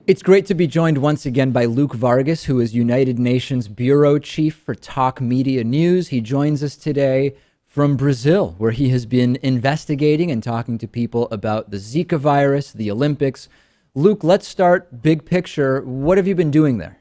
It's great to be joined once again by Luke Vargas, who is United Nations Bureau Chief for Talk Media News. He joins us today from Brazil, where he has been investigating and talking to people about the Zika virus, the Olympics. Luke, let's start big picture. What have you been doing there?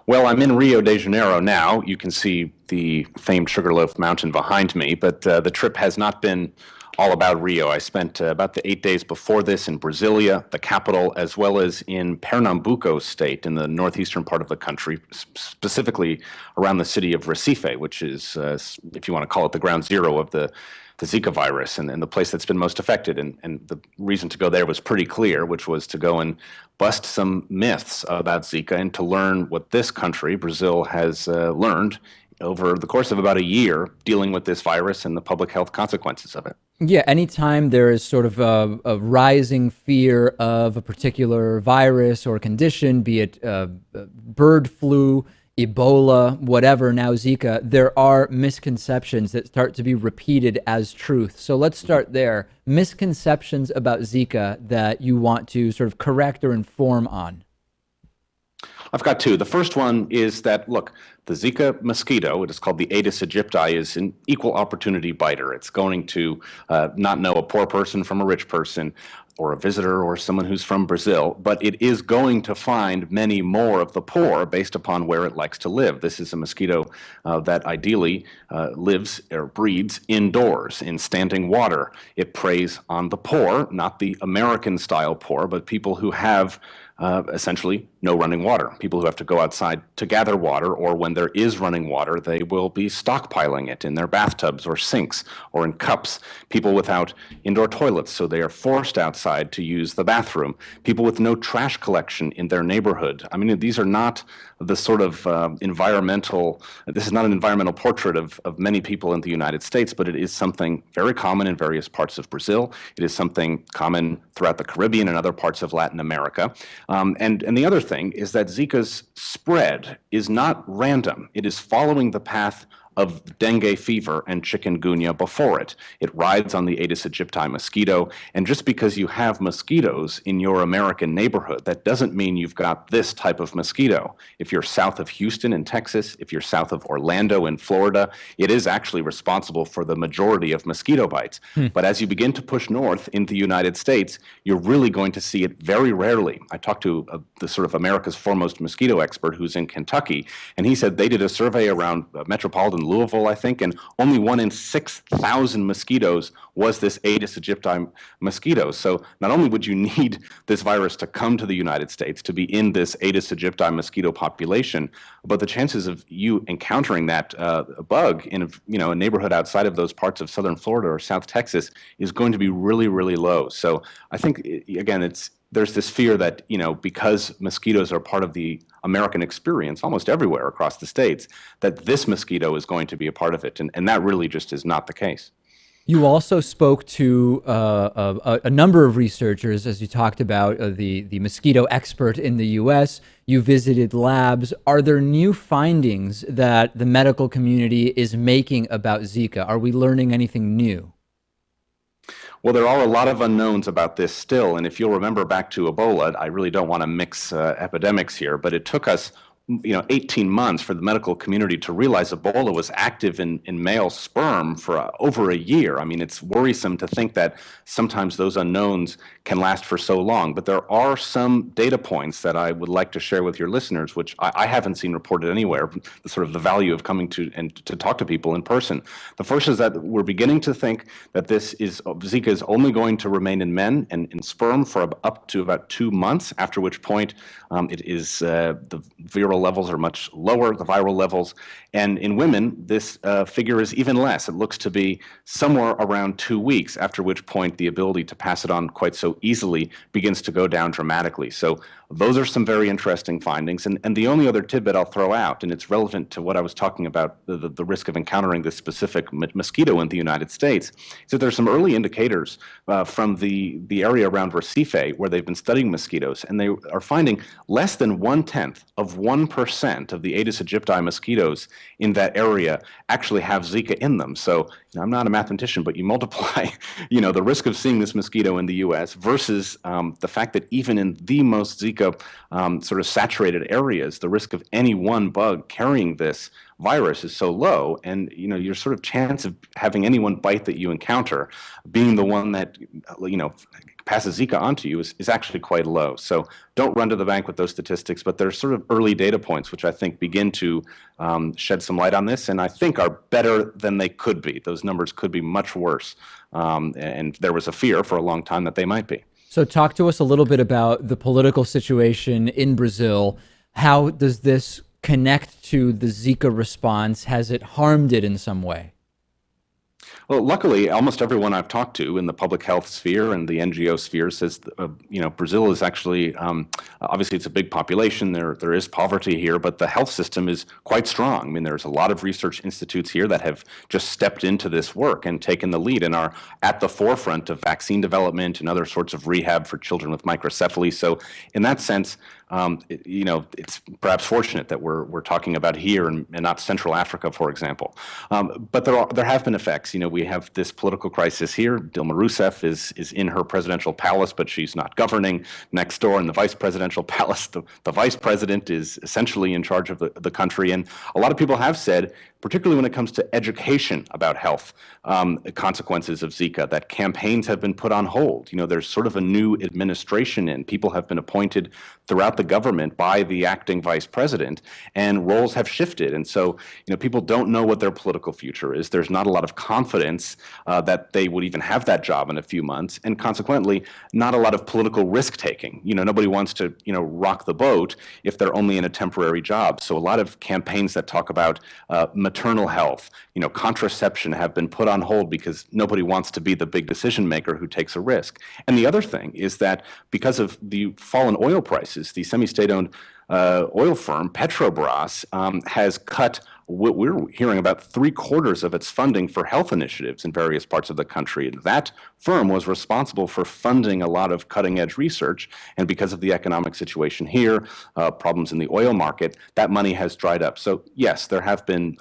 Well, I'm in Rio de Janeiro now. You can see the famed Sugarloaf Mountain behind me, but the trip has not been all about Rio. I spent about the 8 days before this in Brasilia, the capital, as well as in Pernambuco state in the northeastern part of the country, specifically around the city of Recife, which is, if you want to call it, the ground zero of the Zika virus and the place that's been most affected. And the reason to go there was pretty clear, which was to go and bust some myths about Zika and to learn what this country, Brazil, has learned over the course of about a year dealing with this virus and the public health consequences of it. Yeah, anytime there is sort of a rising fear of a particular virus or condition, be it bird flu, Ebola, whatever, now Zika, there are misconceptions that start to be repeated as truth. So let's start there. Misconceptions about Zika that you want to sort of correct or inform on. I've got two. The first one is that, look, the Zika mosquito, it is called the Aedes aegypti, is an equal opportunity biter. It's going to not know a poor person from a rich person or a visitor or someone who's from Brazil, but it is going to find many more of the poor based upon where it likes to live. This is a mosquito that ideally lives or breeds indoors in standing water. It preys on the poor, not the American style poor, but people who have essentially no running water. People who have to go outside to gather water, or when there is running water, they will be stockpiling it in their bathtubs or sinks or in cups. People without indoor toilets, so they are forced outside to use the bathroom. People with no trash collection in their neighborhood. I mean, these are not the sort of this is not an environmental portrait of many people in the United States, but it is something very common in various parts of Brazil. It is something common throughout the Caribbean and other parts of Latin America. And the other thing is that Zika's spread is not random. It is following the path of dengue fever and chikungunya before it. It rides on the Aedes aegypti mosquito, and just because you have mosquitoes in your American neighborhood, that doesn't mean you've got this type of mosquito. If you're south of Houston in Texas, if you're south of Orlando in Florida, it is actually responsible for the majority of mosquito bites. But as you begin to push north into the United States, you're really going to see it very rarely. I talked to the sort of America's foremost mosquito expert who's in Kentucky, and he said they did a survey around metropolitan Louisville, I think, and only 1 in 6,000 mosquitoes was this Aedes aegypti mosquito. So not only would you need this virus to come to the United States to be in this Aedes aegypti mosquito population, but the chances of you encountering that bug in a neighborhood outside of those parts of southern Florida or South Texas is going to be really, really low. So I think, again, there's this fear that, because mosquitoes are part of the American experience almost everywhere across the states, that this mosquito is going to be a part of it. And that really just is not the case. You also spoke to a number of researchers, as you talked about, the mosquito expert in the U.S. You visited labs. Are there new findings that the medical community is making about Zika? Are we learning anything new? Well, there are a lot of unknowns about this still, and if you'll remember back to Ebola, I really don't want to mix epidemics here, but it took us 18 months for the medical community to realize Ebola was active in male sperm for over a year. I mean, it's worrisome to think that sometimes those unknowns can last for so long. But there are some data points that I would like to share with your listeners, which I haven't seen reported anywhere, the sort of the value of coming to and to talk to people in person. The first is that we're beginning to think that Zika is only going to remain in men and in sperm for up to about 2 months, after which point it is the viral levels are much lower, the viral levels. And in women, this figure is even less. It looks to be somewhere around 2 weeks, after which point the ability to pass it on quite so easily begins to go down dramatically. So those are some very interesting findings. And the only other tidbit I'll throw out, and it's relevant to what I was talking about, the risk of encountering this specific mosquito in the United States, is that there's some early indicators from the area around Recife where they've been studying mosquitoes, and they are finding less than 1/10 of 10% of the Aedes aegypti mosquitoes in that area actually have Zika in them. So I'm not a mathematician, but you multiply, the risk of seeing this mosquito in the U.S. versus the fact that even in the most Zika sort of saturated areas, the risk of any one bug carrying this virus is so low, and your sort of chance of having any one bite that you encounter being the one that passes Zika onto you is actually quite low. So don't run to the bank with those statistics, but there's sort of early data points which I think begin to shed some light on this, and I think are better than they could be. Those numbers could be much worse, and there was a fear for a long time that they might be. So talk to us a little bit about the political situation in Brazil. How does this connect to the Zika response? Has it harmed it in some way? Well, luckily, almost everyone I've talked to in the public health sphere and the NGO sphere says, Brazil is actually, obviously it's a big population, there is poverty here, but the health system is quite strong. I mean, there's a lot of research institutes here that have just stepped into this work and taken the lead and are at the forefront of vaccine development and other sorts of rehab for children with microcephaly. So in that sense, it's perhaps fortunate that we're talking about here and not Central Africa, for example. But there have been effects. We have this political crisis here. Dilma Rousseff is in her presidential palace, but she's not governing. Next door in the vice presidential palace, the vice president is essentially in charge of the country. And a lot of people have said, particularly when it comes to education about health consequences of Zika, that campaigns have been put on hold. There's sort of a new administration in. People have been appointed throughout the government by the acting vice president, and roles have shifted. And so, people don't know what their political future is. There's not a lot of confidence that they would even have that job in a few months, and consequently, not a lot of political risk-taking. Nobody wants to, rock the boat if they're only in a temporary job. So a lot of campaigns that talk about maternal health, contraception have been put on hold because nobody wants to be the big decision maker who takes a risk. And the other thing is that because of the fall in oil prices, the semi-state-owned oil firm Petrobras has cut what we're hearing about 3/4 of its funding for health initiatives in various parts of the country. That firm was responsible for funding a lot of cutting-edge research, and because of the economic situation here, problems in the oil market, that money has dried up. So yes, there have been,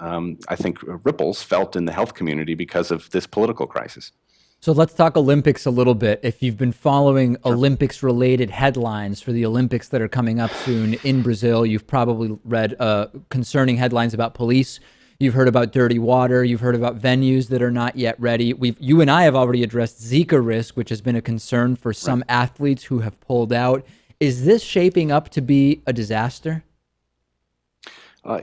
I think, ripples felt in the health community because of this political crisis. So let's talk Olympics a little bit. If you've been following Olympics-related headlines for the Olympics that are coming up soon in Brazil, you've probably read concerning headlines about police. You've heard about dirty water. You've heard about venues that are not yet ready. You and I have already addressed Zika risk, which has been a concern for some athletes who have pulled out. Is this shaping up to be a disaster?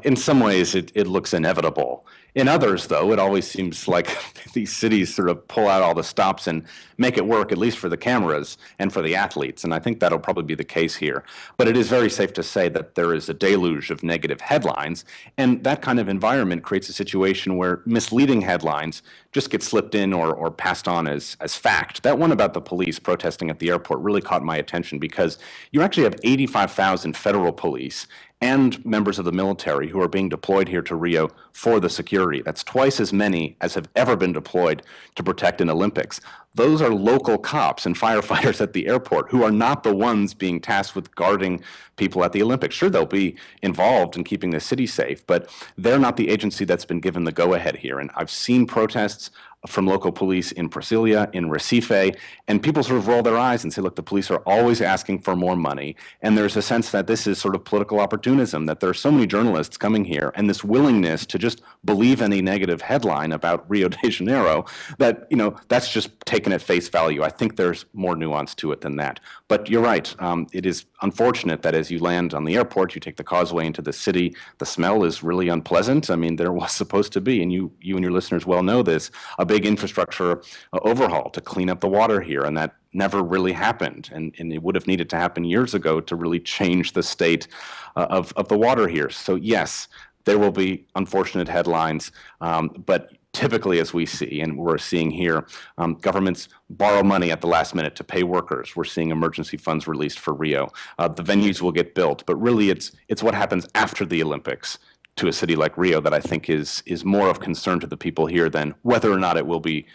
In some ways, it looks inevitable. In others, though, it always seems like these cities sort of pull out all the stops and make it work, at least for the cameras and for the athletes. And I think that'll probably be the case here. But it is very safe to say that there is a deluge of negative headlines. And that kind of environment creates a situation where misleading headlines just get slipped in or passed on as fact. That one about the police protesting at the airport really caught my attention because you actually have 85,000 federal police and members of the military who are being deployed here to Rio for the security. That's twice as many as have ever been deployed to protect an Olympics. Those are local cops and firefighters at the airport who are not the ones being tasked with guarding people at the Olympics. Sure, they'll be involved in keeping the city safe, but they're not the agency that's been given the go-ahead here. And I've seen protests from local police in Brasilia, in Recife, and people sort of roll their eyes and say, look, the police are always asking for more money. And there's a sense that this is sort of political opportunism, that there are so many journalists coming here and this willingness to just believe any negative headline about Rio de Janeiro that, that's just taken at face value. I think there's more nuance to it than that. But you're right. It is unfortunate that as you land on the airport, you take the causeway into the city, the smell is really unpleasant. I mean, there was supposed to be, and you and your listeners well know this, a big infrastructure overhaul to clean up the water here, and that never really happened. And it would have needed to happen years ago to really change the state of the water here. So yes, there will be unfortunate headlines, but typically, as we see, and we're seeing here, governments borrow money at the last minute to pay workers. We're seeing emergency funds released for Rio. The venues will get built, but really it's what happens after the Olympics. to a city like Rio that I think is more of concern to the people here than whether or not it will be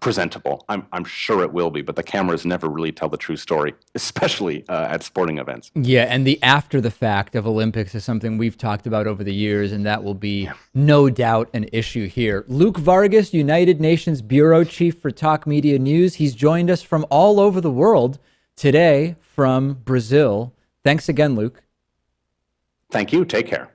presentable. I'm sure it will be, but the cameras never really tell the true story, especially at sporting events. Yeah, and the after the fact of Olympics is something we've talked about over the years, and that will be no doubt an issue here. Luke Vargas, United Nations Bureau Chief for Talk Media News. He's joined us from all over the world today from Brazil. Thanks again, Luke. Thank you. Take care.